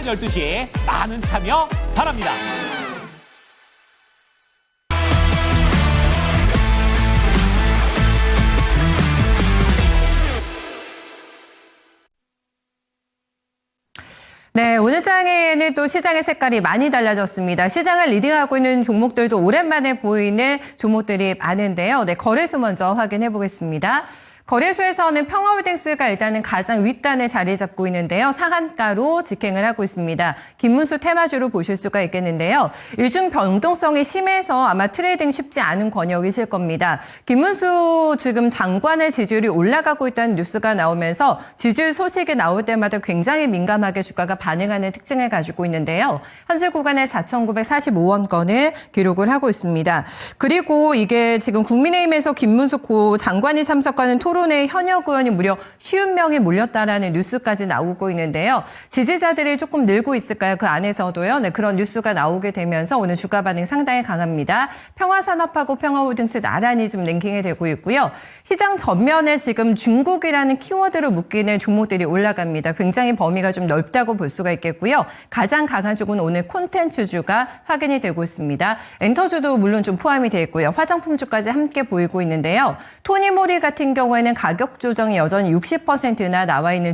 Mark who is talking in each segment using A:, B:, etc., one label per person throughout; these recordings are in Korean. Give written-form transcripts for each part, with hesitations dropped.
A: 12시 많은 참여 바랍니다.
B: 네, 오늘 장에는 또 시장의 색깔이 많이 달라졌습니다. 시장을 리딩하고 있는 종목들도 오랜만에 보이는 종목들이 많은데요. 네, 거래소 먼저 확인해 보겠습니다. 거래소에서는 평화홀딩스가 일단은 가장 윗단에 자리 잡고 있는데요. 상한가로 직행을 하고 있습니다. 김문수 테마주로 보실 수가 있겠는데요. 일중 변동성이 심해서 아마 트레이딩 쉽지 않은 권역이실 겁니다. 김문수 지금 장관의 지지율이 올라가고 있다는 뉴스가 나오면서 지지율 소식이 나올 때마다 굉장히 민감하게 주가가 반응하는 특징을 가지고 있는데요. 현재 구간에 4,945원권을 기록을 하고 있습니다. 그리고 이게 지금 국민의힘에서 김문수 고 장관이 참석하는 토론회에 현역 의원이 무려 50명이 몰렸다라는 뉴스까지 나오고 있는데요. 지지자들이 조금 늘고 있을까요? 그 안에서도요. 네, 그런 뉴스가 나오게 되면서 오늘 주가 반응 상당히 강합니다. 평화산업하고 평화홀딩스 나란히 좀 랭킹이 되고 있고요. 시장 전면에 지금 중국이라는 키워드로 묶이는 종목들이 올라갑니다. 굉장히 범위가 좀 넓다고 볼 수가 있겠고요. 가장 강한 쪽은 오늘 콘텐츠주가 확인이 되고 있습니다. 엔터주도 물론 좀 포함이 되어 있고요. 화장품주까지 함께 보이고 있는데요. 토니모리 같은 경우에는 가격 조정이 여전히 60%나 나와 있는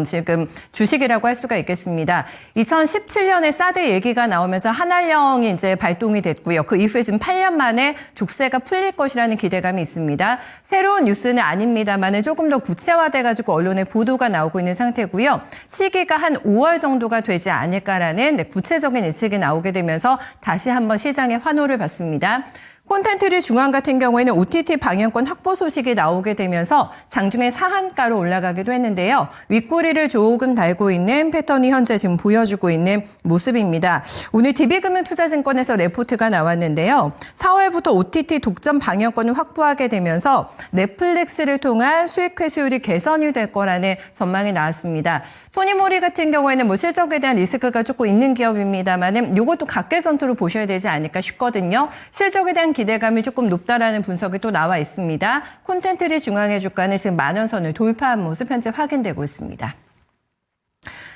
B: 지금 주식이라고 할 수가 있겠습니다. 2017년에 사드 얘기가 나오면서 한알령이 이제 발동이 됐고요. 그 이후에 지금 8년 만에 족쇄가 풀릴 것이라는 기대감이 있습니다. 새로운 뉴스는 아닙니다만 조금 더 구체화돼가지고 언론에 보도가 나오고 있는 상태고요. 시기가 한 5월 정도가 되지 않을까라는 구체적인 예측이 나오게 되면서 다시 한번 시장의 환호를 받습니다. 콘텐츠리 중앙 같은 경우에는 OTT 방영권 확보 소식이 나오게 되면서 장중에 상한가로 올라가기도 했는데요. 윗꼬리를 조금 달고 있는 패턴이 현재 지금 보여주고 있는 모습입니다. 오늘 DB금융투자증권에서 레포트가 나왔는데요. 4월부터 OTT 독점 방영권을 확보하게 되면서 넷플릭스를 통한 수익 회수율이 개선이 될 거라는 전망이 나왔습니다. 토니모리 같은 경우에는 실적에 대한 리스크가 조금 있는 기업입니다만은 이것도 각계선투로 보셔야 되지 않을까 싶거든요. 실적에 대한 기대감이 조금 높다라는 분석이 또 나와 있습니다. 콘텐츠리 중앙의 주가는 지금 10,000원 선을 돌파한 모습 현재 확인되고 있습니다.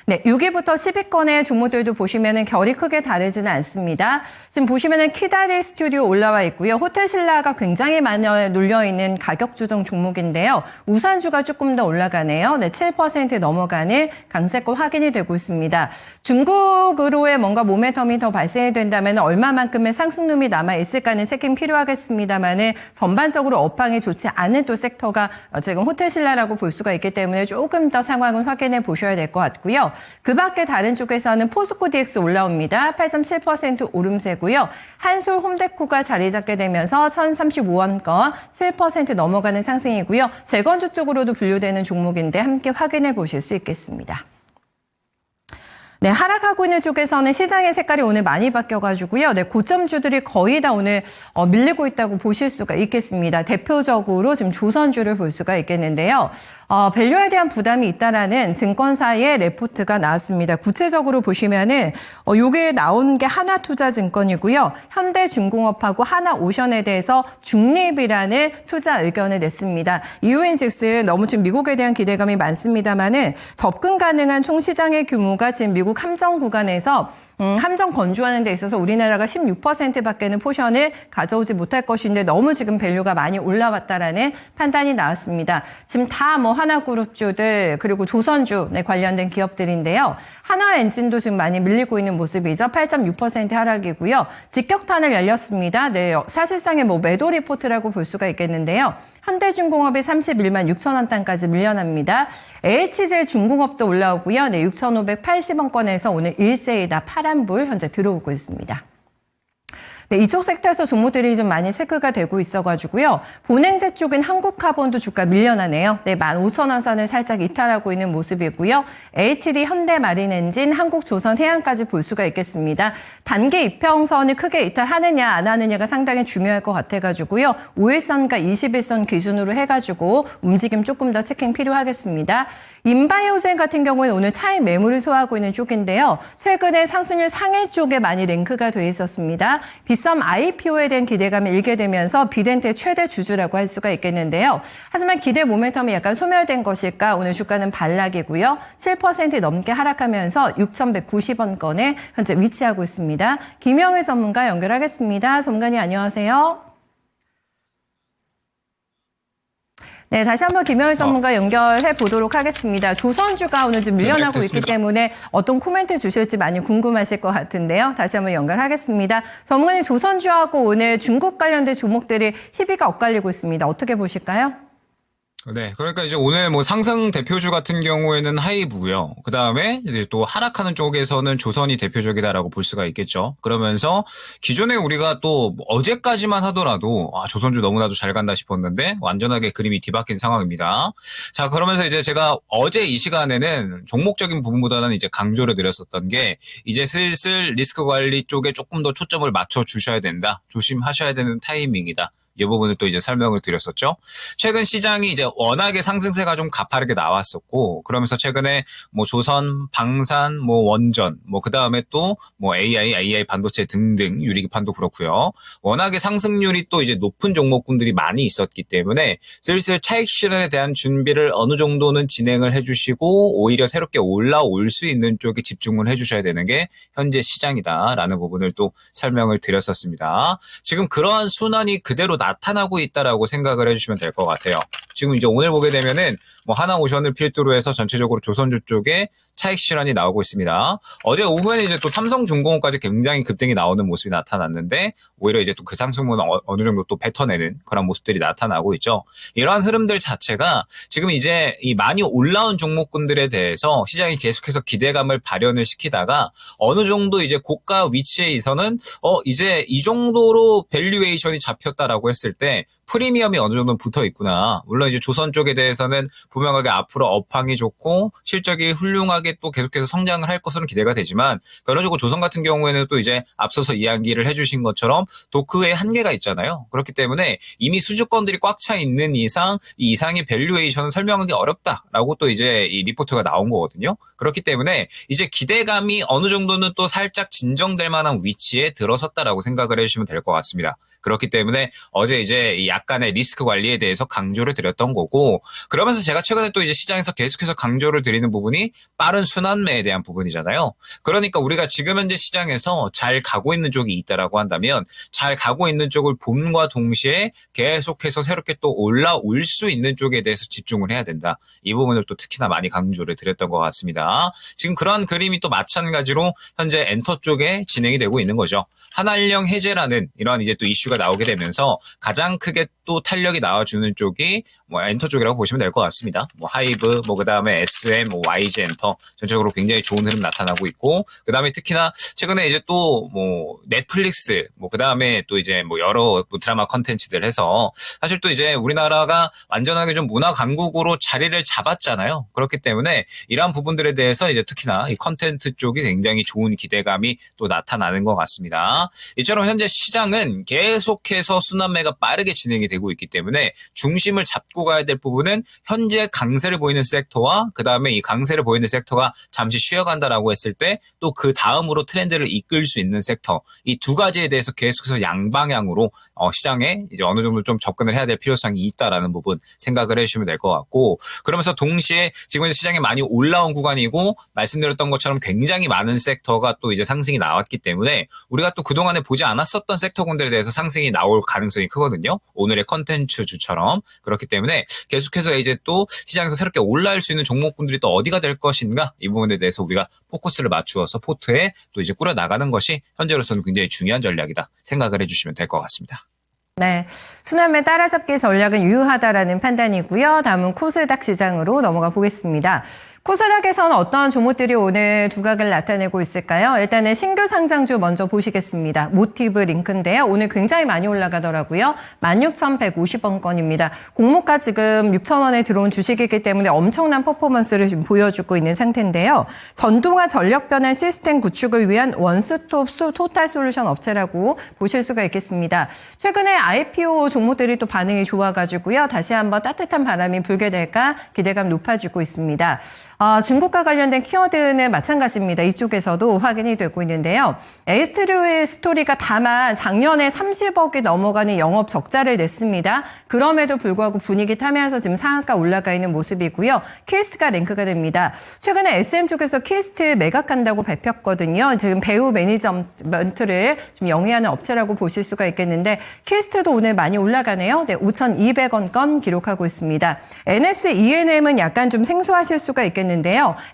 B: 네, 6위부터 10위권의 종목들도 보시면은 결이 크게 다르지는 않습니다. 지금 보시면은 키다리 스튜디오 올라와 있고요. 호텔신라가 굉장히 많이 눌려있는 가격 조정 종목인데요. 우산주가 조금 더 올라가네요. 네, 7% 넘어가는 강세권 확인이 되고 있습니다. 중국으로의 뭔가 모멘텀이 더 발생이 된다면 얼마만큼의 상승률이 남아있을까는 체킹 필요하겠습니다만은 전반적으로 업황이 좋지 않은 또 섹터가 지금 호텔신라라고 볼 수가 있기 때문에 조금 더 상황을 확인해 보셔야 될 것 같고요. 그 밖에 다른 쪽에서는 포스코 DX 올라옵니다. 8.7% 오름세고요. 한솔 홈데코가 자리 잡게 되면서 1,035원권 7% 넘어가는 상승이고요. 재건주 쪽으로도 분류되는 종목인데 함께 확인해 보실 수 있겠습니다. 네, 하락하고 있는 쪽에서는 시장의 색깔이 오늘 많이 바뀌어가지고요. 네, 고점주들이 거의 다 오늘 밀리고 있다고 보실 수가 있겠습니다. 대표적으로 지금 조선주를 볼 수가 있겠는데요. 밸류에 대한 부담이 있다라는 증권사의 레포트가 나왔습니다. 구체적으로 보시면은 요게 나온 게 하나투자증권이고요. 현대중공업하고 하나오션에 대해서 중립이라는 투자 의견을 냈습니다. 이유인즉슨 너무 지금 미국에 대한 기대감이 많습니다만은 접근 가능한 총 시장의 규모가 지금 미국 함정 구간에서 함정 건조하는 데 있어서 우리나라가 16%밖에는 포션을 가져오지 못할 것인데 너무 지금 밸류가 많이 올라왔다라는 판단이 나왔습니다. 지금 다 하나그룹주들 그리고 조선주 관련된 기업들인데요. 하나엔진도 지금 많이 밀리고 있는 모습이죠. 8.6% 하락이고요. 직격탄을 열렸습니다. 네, 사실상의 매도 리포트라고 볼 수가 있겠는데요. 현대중공업이 31만 6천원 단까지 밀려납니다. LH제중공업도 올라오고요. 네, 6,580원권에서 오늘 일제히 다 파란불 현재 들어오고 있습니다. 네, 이쪽 섹터에서 종목들이 좀 많이 체크가 되고 있어가지고요. 본행제 쪽은 한국카본도 주가 밀려나네요. 네, 15,000원 선을 살짝 이탈하고 있는 모습이고요. HD 현대마린엔진, 한국조선해양까지 볼 수가 있겠습니다. 단계 이평선을 크게 이탈하느냐 안 하느냐가 상당히 중요할 것 같아가지고요. 5일선과 21선 기준으로 해가지고 움직임 조금 더 체킹 필요하겠습니다. 인바이오젠 같은 경우는 오늘 차익 매물을 소화하고 있는 쪽인데요. 최근에 상승률 상위 쪽에 많이 랭크가 돼 있었습니다. 윗섬 IPO에 대한 기대감이 일게 되면서 비덴트의 최대 주주라고 할 수가 있겠는데요. 하지만 기대 모멘텀이 약간 소멸된 것일까 오늘 주가는 반락이고요. 7% 넘게 하락하면서 6,190원권에 현재 위치하고 있습니다. 김영일 전문가 연결하겠습니다. 전문가님 안녕하세요. 네, 다시 한번 김영일 전문가 연결해 보도록 하겠습니다. 조선주가 오늘 좀 밀려나고 있기 때문에 어떤 코멘트 주실지 많이 궁금하실 것 같은데요. 다시 한번 연결하겠습니다. 전문가님, 조선주하고 오늘 중국 관련된 종목들이 희비가 엇갈리고 있습니다. 어떻게 보실까요?
C: 네. 그러니까 이제 오늘 뭐 상승 대표주 같은 경우에는 하이브고요. 그 다음에 이제 또 하락하는 쪽에서는 조선이 대표적이다라고 볼 수가 있겠죠. 그러면서 기존에 우리가 또 어제까지만 하더라도 조선주 너무나도 잘 간다 싶었는데 완전하게 그림이 뒤바뀐 상황입니다. 자, 그러면서 이제 제가 어제 이 시간에는 종목적인 부분보다는 이제 강조를 드렸었던 게 이제 슬슬 리스크 관리 쪽에 조금 더 초점을 맞춰 주셔야 된다. 조심하셔야 되는 타이밍이다. 이 부분을 또 이제 설명을 드렸었죠. 최근 시장이 이제 워낙에 상승세가 좀 가파르게 나왔었고, 그러면서 최근에 뭐 조선, 방산, 뭐 원전, 뭐 그 다음에 또 뭐 AI 반도체 등등 유리기판도 그렇고요. 워낙에 상승률이 또 이제 높은 종목군들이 많이 있었기 때문에 슬슬 차익 실현에 대한 준비를 어느 정도는 진행을 해주시고 오히려 새롭게 올라올 수 있는 쪽에 집중을 해주셔야 되는 게 현재 시장이다라는 부분을 또 설명을 드렸었습니다. 지금 그러한 순환이 그대로 나타나고 있다라고 생각을 해주시면 될 것 같아요. 지금 이제 오늘 보게 되면은 뭐 하나오션을 필두로 해서 전체적으로 조선주 쪽에 차익 실현이 나오고 있습니다. 어제 오후에는 이제 또 삼성중공업까지 굉장히 급등이 나오는 모습이 나타났는데 오히려 이제 또 그 상승분은 어느 정도 또 뱉어내는 그런 모습들이 나타나고 있죠. 이러한 흐름들 자체가 지금 이제 이 많이 올라온 종목군들에 대해서 시장이 계속해서 기대감을 발현을 시키다가 어느 정도 이제 고가 위치에서는 이제 이 정도로 밸류에이션이 잡혔다라고 했을 때 프리미엄이 어느 정도 붙어 있구나. 물론 이제 조선 쪽에 대해서는 분명하게 앞으로 업황이 좋고 실적이 훌륭하게 또 계속해서 성장을 할 것으로 기대가 되지만 결론적으로 조선 같은 경우에는 또 이제 앞서서 이야기를 해주신 것처럼 도크의 한계가 있잖아요. 그렇기 때문에 이미 수주권들이 꽉 차 있는 이상 이 이상의 밸류에이션은 설명하기 어렵다라고 또 이제 이 리포트가 나온 거거든요. 그렇기 때문에 이제 기대감이 어느 정도는 또 살짝 진정될 만한 위치에 들어섰다라고 생각을 해주시면 될 것 같습니다. 그렇기 때문에 어제 이제 이 약간의 리스크 관리에 대해서 강조를 드렸던 거고, 그러면서 제가 최근에 또 이제 시장에서 계속해서 강조를 드리는 부분이 빠른 순환매에 대한 부분이잖아요. 그러니까 우리가 지금 현재 시장에서 잘 가고 있는 쪽이 있다라고 한다면 잘 가고 있는 쪽을 봄과 동시에 계속해서 새롭게 또 올라올 수 있는 쪽에 대해서 집중을 해야 된다. 이 부분을 또 특히나 많이 강조를 드렸던 것 같습니다. 지금 그러한 그림이 또 마찬가지로 현재 엔터 쪽에 진행이 되고 있는 거죠. 한한령 해제라는 이러한 이제 또 이슈가 나오게 되면서 가장 크게 또 탄력이 나와주는 쪽이 뭐 엔터 쪽이라고 보시면 될 것 같습니다. 뭐 하이브, 뭐 그다음에 SM, 뭐 YG 엔터 전체적으로 굉장히 좋은 흐름 나타나고 있고, 그다음에 특히나 최근에 이제 또 뭐 넷플릭스, 뭐 그다음에 또 이제 뭐 여러 뭐 드라마 컨텐츠들 해서 사실 또 이제 우리나라가 완전하게 좀 문화 강국으로 자리를 잡았잖아요. 그렇기 때문에 이러한 부분들에 대해서 이제 특히나 이 컨텐츠 쪽이 굉장히 좋은 기대감이 또 나타나는 것 같습니다. 이처럼 현재 시장은 계속해서 순환매가 빠르게 진행이 되고 있기 때문에 중심을 잡고 가야 될 부분은 현재 강세를 보이는 섹터와 그 다음에 이 강세를 보이는 섹터가 잠시 쉬어간다라고 했을 때 또 그 다음으로 트렌드를 이끌 수 있는 섹터, 이 두 가지에 대해서 계속해서 양방향으로 시장에 이제 어느 정도 좀 접근을 해야 될 필요성이 있다라는 부분 생각을 해주시면 될 것 같고, 그러면서 동시에 지금 시장에 많이 올라온 구간이고 말씀드렸던 것처럼 굉장히 많은 섹터가 또 이제 상승이 나왔기 때문에 우리가 또 그동안에 보지 않았었던 섹터군들에 대해서 상승이 나올 가능성이 크거든요. 오늘의 컨텐츠 주처럼. 그렇기 때문에 계속해서 이제 또 시장에서 새롭게 올라올 수 있는 종목군들이 또 어디가 될 것인가, 이 부분에 대해서 우리가 포커스를 맞추어서 포트에 또 이제 꾸려 나가는 것이 현재로서는 굉장히 중요한 전략이다 생각을 해주시면 될 것 같습니다.
B: 네, 순환매 따라잡기 전략은 유효하다라는 판단이고요. 다음은 코스닥 시장으로 넘어가 보겠습니다. 코스닥에서는 어떤 종목들이 오늘 두각을 나타내고 있을까요? 일단은 신규 상장주 먼저 보시겠습니다. 모티브 링크인데요. 오늘 굉장히 많이 올라가더라고요. 16,150원권입니다. 공모가 지금 6,000원에 들어온 주식이기 때문에 엄청난 퍼포먼스를 지금 보여주고 있는 상태인데요. 전동화 전력 변환 시스템 구축을 위한 원스톱 토탈 솔루션 업체라고 보실 수가 있겠습니다. 최근에 IPO 종목들이 또 반응이 좋아가지고요. 다시 한번 따뜻한 바람이 불게 될까 기대감 높아지고 있습니다. 중국과 관련된 키워드는 마찬가지입니다. 이쪽에서도 확인이 되고 있는데요. 에이스트리 스토리가 다만 작년에 30억이 넘어가는 영업 적자를 냈습니다. 그럼에도 불구하고 분위기 타면서 지금 상한가 올라가 있는 모습이고요. 퀘스트가 랭크가 됩니다. 최근에 SM 쪽에서 퀘스트 매각한다고 밝혔거든요. 지금 배우 매니저먼트를 좀 영위하는 업체라고 보실 수가 있겠는데 퀘스트도 오늘 많이 올라가네요. 네, 5,200원권 기록하고 있습니다. NS ENM은 약간 좀 생소하실 수가 있겠는데요.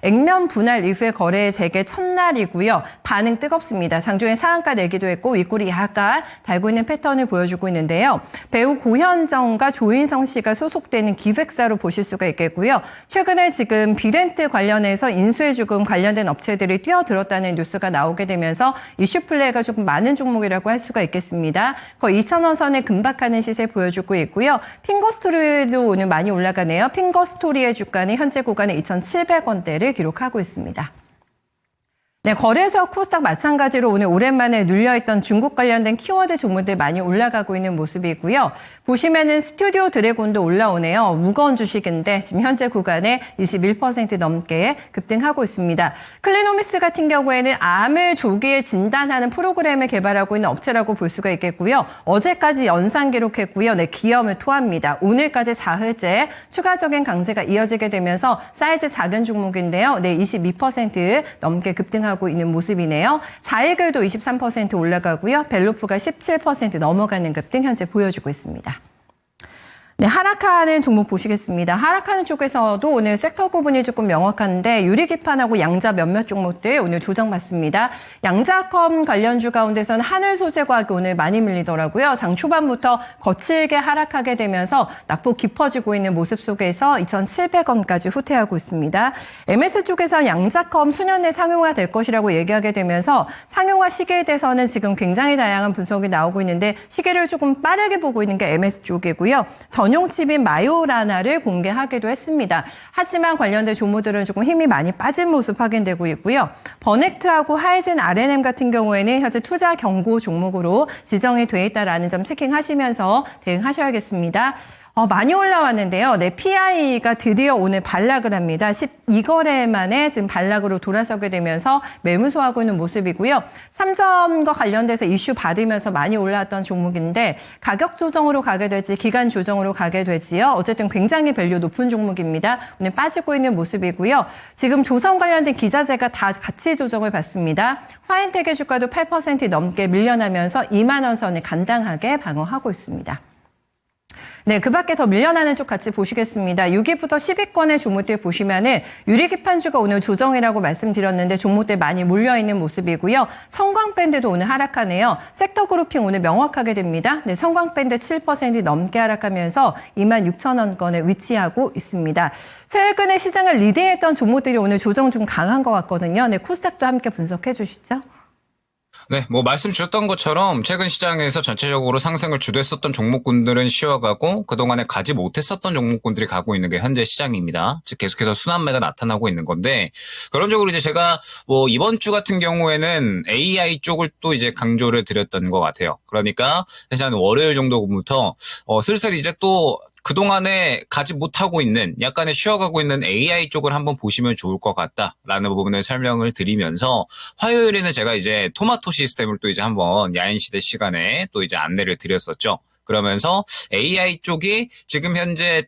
B: 액면 분할 이후에 거래 재개 첫날이고요. 반응 뜨겁습니다. 장중에 상한가 내기도 했고 윗골이 약간 달고 있는 패턴을 보여주고 있는데요. 배우 고현정과 조인성 씨가 소속되는 기획사로 보실 수가 있겠고요. 최근에 지금 비렌트 관련해서 인수해주금 관련된 업체들이 뛰어들었다는 뉴스가 나오게 되면서 이슈 플레이가 조금 많은 종목이라고 할 수가 있겠습니다. 거의 2,000원 선에 근박하는 시세 보여주고 있고요. 핑거스토리도 오늘 많이 올라가네요. 핑거스토리의 주가는 현재 구간에 2,700원대를 기록하고 있습니다. 네, 거래소 코스닥 마찬가지로 오늘 오랜만에 눌려있던 중국 관련된 키워드 종목들 많이 올라가고 있는 모습이고요. 보시면은 스튜디오 드래곤도 올라오네요. 무거운 주식인데 지금 현재 구간에 21% 넘게 급등하고 있습니다. 클리노미스 같은 경우에는 암을 조기에 진단하는 프로그램을 개발하고 있는 업체라고 볼 수가 있겠고요. 어제까지 연상 기록했고요. 네, 기염을 토합니다. 오늘까지 4흘째 추가적인 강세가 이어지게 되면서 사이즈 작은 종목인데요. 네, 22% 넘게 급등하고 있는 모습이네요. 자이글도 23% 올라가고요. 벨로프가 17% 넘어가는 급등 현재 보여주고 있습니다. 네, 하락하는 종목 보시겠습니다. 하락하는 쪽에서도 오늘 섹터 구분이 조금 명확한데 유리기판하고 양자 몇몇 종목들 오늘 조정받습니다. 양자컴 관련주 가운데서는 하늘소재과학이 오늘 많이 밀리더라고요. 장 초반부터 거칠게 하락하게 되면서 낙폭 깊어지고 있는 모습 속에서 2,700원까지 후퇴하고 있습니다. MS 쪽에서 양자컴 수년 내 상용화 될 것이라고 얘기하게 되면서 상용화 시기에 대해서는 지금 굉장히 다양한 분석이 나오고 있는데 시기를 조금 빠르게 보고 있는 게 MS 쪽이고요. 전용 칩인 마요라나를 공개하기도 했습니다. 하지만 관련된 종목들은 조금 힘이 많이 빠진 모습 확인되고 있고요. 버넥트하고 하이젠 R&M 같은 경우에는 현재 투자 경고 종목으로 지정이 돼 있다라는 점 체킹하시면서 대응하셔야겠습니다. 많이 올라왔는데요. 네, PI가 드디어 오늘 반락을 합니다. 12거래 만에 지금 반락으로 돌아서게 되면서 매무소하고 있는 모습이고요. 3점과 관련돼서 이슈 받으면서 많이 올라왔던 종목인데 가격 조정으로 가게 될지 기간 조정으로 가게 될지요. 어쨌든 굉장히 밸류 높은 종목입니다. 오늘 빠지고 있는 모습이고요. 지금 조선 관련된 기자재가 다 같이 조정을 받습니다. 화인텍의 주가도 8% 넘게 밀려나면서 2만 원 선을 간당하게 방어하고 있습니다. 네, 그 밖에 더 밀려나는 쪽 같이 보시겠습니다. 6위부터 10위권의 종목들 보시면은 유리기판주가 오늘 조정이라고 말씀드렸는데 종목들 많이 몰려있는 모습이고요. 성광밴드도 오늘 하락하네요. 섹터 그룹핑 오늘 명확하게 됩니다. 네, 성광밴드 7% 넘게 하락하면서 26,000원권에 위치하고 있습니다. 최근에 시장을 리드했던 종목들이 오늘 조정 좀 강한 것 같거든요. 네, 코스닥도 함께 분석해 주시죠.
C: 네, 뭐 말씀 주셨던 것처럼 최근 시장에서 전체적으로 상승을 주도했었던 종목군들은 쉬어가고 그동안에 가지 못했었던 종목군들이 가고 있는 게 현재 시장입니다. 즉 계속해서 순환매가 나타나고 있는 건데 그런 쪽으로 이제 제가 뭐 이번 주 같은 경우에는 AI 쪽을 또 이제 강조를 드렸던 것 같아요. 그러니까 사실 한 월요일 정도부터 슬슬 이제 또 그동안에 가지 못하고 있는 약간의 쉬어가고 있는 AI 쪽을 한번 보시면 좋을 것 같다라는 부분을 설명을 드리면서 화요일에는 제가 이제 토마토 시스템을 또 이제 한번 야인시대 시간에 또 이제 안내를 드렸었죠. 그러면서 AI 쪽이 지금 현재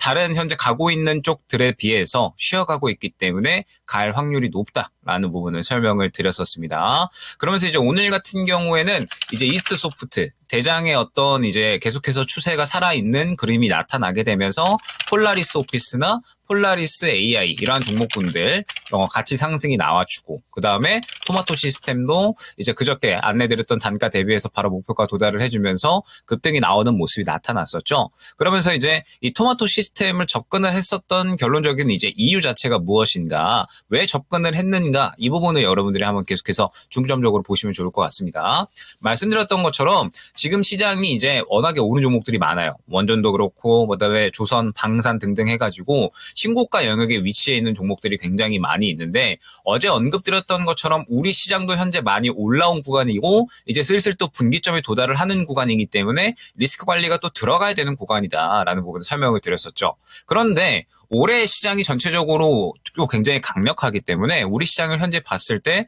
C: 가고 있는 쪽들에 비해서 쉬어가고 있기 때문에 갈 확률이 높다라는 부분을 설명을 드렸었습니다. 그러면서 이제 오늘 같은 경우에는 이제 이스트소프트 대장의 어떤 이제 계속해서 추세가 살아있는 그림이 나타나게 되면서 폴라리스 오피스나 폴라리스 AI 이러한 종목군들 같이 상승이 나와주고 그 다음에 토마토 시스템도 이제 그저께 안내드렸던 단가 대비해서 바로 목표가 도달을 해주면서 급등이 나오는 모습이 나타났었죠. 그러면서 이제 이 토마토 시스템을 접근을 했었던 결론적인 이제 이유 자체가 무엇인가, 왜 접근을 했는가 이 부분을 여러분들이 한번 계속해서 중점적으로 보시면 좋을 것 같습니다. 말씀드렸던 것처럼 지금 시장이 이제 워낙에 오른 종목들이 많아요. 원전도 그렇고 그다음에 조선, 방산 등등 해가지고 신고가 영역에 위치해 있는 종목들이 굉장히 많이 있는데 어제 언급드렸던 것처럼 우리 시장도 현재 많이 올라온 구간이고 이제 슬슬 또 분기점에 도달을 하는 구간이기 때문에 리스크 관리가 또 들어가야 되는 구간이다라는 부분을 설명을 드렸었죠. 그런데 올해 시장이 전체적으로 또 굉장히 강력하기 때문에 우리 시장을 현재 봤을 때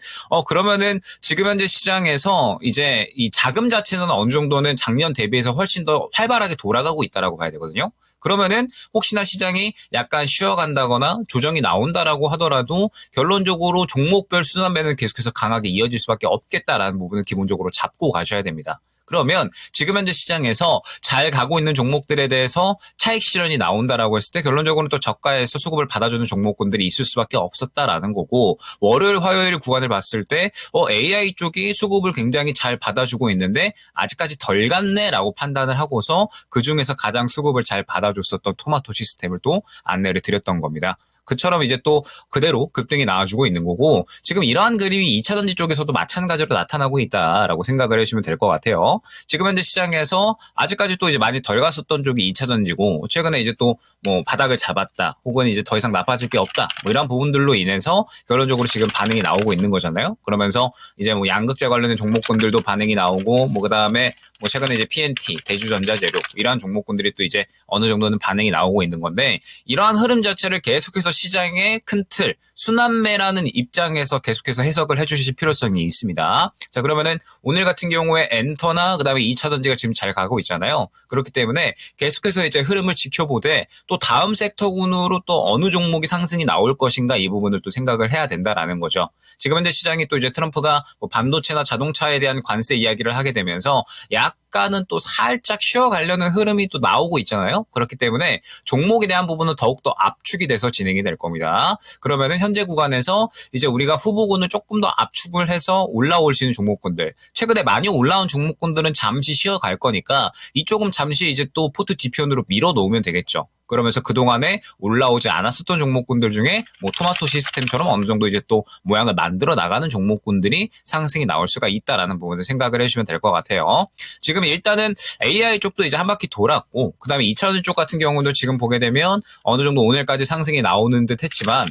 C: 그러면은 지금 현재 시장에서 이제 이 자금 자체는 어느 정도는 작년 대비해서 훨씬 더 활발하게 돌아가고 있다라고 봐야 되거든요. 그러면은 혹시나 시장이 약간 쉬어간다거나 조정이 나온다라고 하더라도 결론적으로 종목별 순환매는 계속해서 강하게 이어질 수밖에 없겠다라는 부분을 기본적으로 잡고 가셔야 됩니다. 그러면 지금 현재 시장에서 잘 가고 있는 종목들에 대해서 차익 실현이 나온다라고 했을 때 결론적으로는 또 저가에서 수급을 받아주는 종목군들이 있을 수밖에 없었다라는 거고, 월요일, 화요일 구간을 봤을 때 AI 쪽이 수급을 굉장히 잘 받아주고 있는데 아직까지 덜 갔네라고 판단을 하고서 그중에서 가장 수급을 잘 받아줬었던 토마토 시스템을 또 안내를 드렸던 겁니다. 그처럼 이제 또 그대로 급등이 나와주고 있는 거고, 지금 이러한 그림이 2차전지 쪽에서도 마찬가지로 나타나고 있다라고 생각을 해주시면 될 것 같아요. 지금 현재 시장에서 아직까지 또 이제 많이 덜 갔었던 쪽이 2차전지고, 최근에 이제 또 뭐 바닥을 잡았다, 혹은 이제 더 이상 나빠질 게 없다, 뭐 이런 부분들로 인해서 결론적으로 지금 반응이 나오고 있는 거잖아요. 그러면서 이제 뭐 양극재 관련된 종목군들도 반응이 나오고, 뭐 그다음에 뭐 최근에 이제 PNT, 대주전자재료 이러한 종목군들이 또 이제 어느 정도는 반응이 나오고 있는 건데, 이러한 흐름 자체를 계속해서 시장의 큰 틀, 순환매라는 입장에서 계속해서 해석을 해주실 필요성이 있습니다. 자, 그러면은 오늘 같은 경우에 엔터나 그다음에 2차전지가 지금 잘 가고 있잖아요. 그렇기 때문에 계속해서 이제 흐름을 지켜보되 또 다음 섹터군으로 또 어느 종목이 상승이 나올 것인가, 이 부분을 또 생각을 해야 된다라는 거죠. 지금 현재 시장이 또 이제 트럼프가 뭐 반도체나 자동차에 대한 관세 이야기를 하게 되면서 약간은 또 살짝 쉬어가려는 흐름이 또 나오고 있잖아요. 그렇기 때문에 종목에 대한 부분은 더욱더 압축이 돼서 진행이 될 겁니다. 그러면은 현재 구간에서 이제 우리가 후보군을 조금 더 압축을 해서 올라올 수 있는 종목군들, 최근에 많이 올라온 종목군들은 잠시 쉬어갈 거니까 이쪽은 잠시 이제 또 포트 뒤편으로 밀어 놓으면 되겠죠. 그러면서 그동안에 올라오지 않았었던 종목군들 중에 뭐 토마토 시스템처럼 어느 정도 이제 또 모양을 만들어 나가는 종목군들이 상승이 나올 수가 있다라는 부분을 생각을 해주시면 될 것 같아요. 지금 일단은 AI 쪽도 이제 한 바퀴 돌았고, 그 다음에 2차전지 쪽 같은 경우도 지금 보게 되면 어느 정도 오늘까지 상승이 나오는 듯 했지만,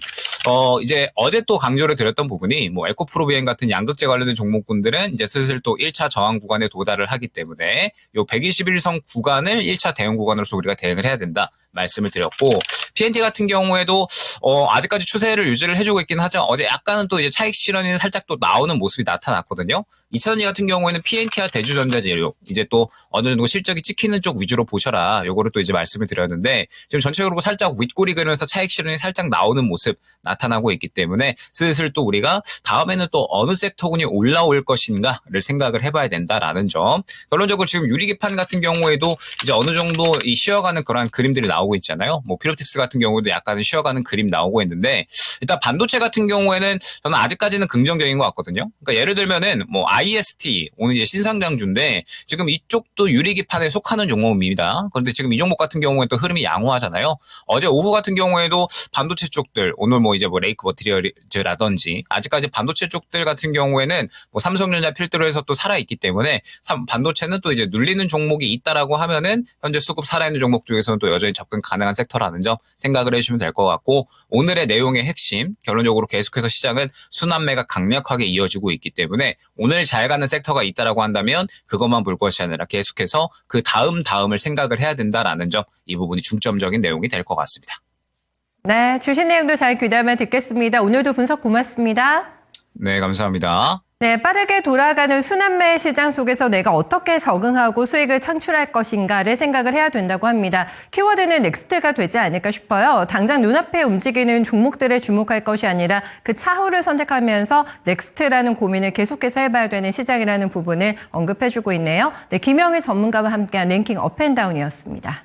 C: 이제 어제 또 강조를 드렸던 부분이 뭐 에코프로비엔 같은 양극재 관련된 종목군들은 이제 슬슬 또 1차 저항 구간에 도달을 하기 때문에 요 121선 구간을 1차 대응 구간으로서 우리가 대응을 해야 된다 말씀을 드렸고, PNT 같은 경우에도 아직까지 추세를 유지를 해주고 있긴 하지만 어제 약간은 또 이제 차익 실현이 살짝 또 나오는 모습이 나타났거든요. 2차전지 같은 경우에는 PNT와 대주전자재료 이제 또 어느 정도 실적이 찍히는 쪽 위주로 보셔라, 요거를 또 이제 말씀을 드렸는데, 지금 전체적으로 살짝 윗꼬리 그리면서 차익 실현이 살짝 나오는 모습 나타나고 있기 때문에 슬슬 또 우리가 다음에는 또 어느 섹터군이 올라올 것인가를 생각을 해봐야 된다라는 점. 결론적으로 지금 유리기판 같은 경우에도 이제 어느 정도 이 쉬어가는 그러한 그림들이 나오고 있잖아요. 뭐 피롭틱스 같은 경우도 약간은 쉬어가는 그림 나오고 있는데, 일단 반도체 같은 경우에는 저는 아직까지는 긍정적인 것 같거든요. 그러니까 예를 들면은 뭐 IST 오늘 이제 신상장주인데 지금 이쪽도 유리기판에 속하는 종목입니다. 그런데 지금 이 종목 같은 경우에 또 흐름이 양호하잖아요. 어제 오후 같은 경우에도 반도체 쪽들, 오늘 뭐 이제 뭐 레이크 머티리얼즈라든지 아직까지 반도체 쪽들 같은 경우에는 뭐 삼성전자 필두로 해서 또 살아있기 때문에 반도체는 또 이제 눌리는 종목이 있다라고 하면은 현재 수급 살아있는 종목 중에서는 또 여전히 접근 가능한 섹터라는 점 생각을 해주시면 될 것 같고, 오늘의 내용의 핵심, 결론적으로 계속해서 시장은 순환매가 강력하게 이어지고 있기 때문에 오늘 잘 가는 섹터가 있다라고 한다면 그것만 볼 것이 아니라 계속해서 그 다음을 생각을 해야 된다라는 점, 이 부분이 중점적인 내용이 될 것 같습니다.
B: 네, 주신 내용도 잘 귀담아 듣겠습니다. 오늘도 분석 고맙습니다.
C: 네, 감사합니다.
B: 네, 빠르게 돌아가는 순환매 시장 속에서 내가 어떻게 적응하고 수익을 창출할 것인가를 생각을 해야 된다고 합니다. 키워드는 넥스트가 되지 않을까 싶어요. 당장 눈앞에 움직이는 종목들에 주목할 것이 아니라 그 차후를 선택하면서 넥스트라는 고민을 계속해서 해봐야 되는 시장이라는 부분을 언급해주고 있네요. 네, 김영일 전문가와 함께한 랭킹 업앤다운이었습니다.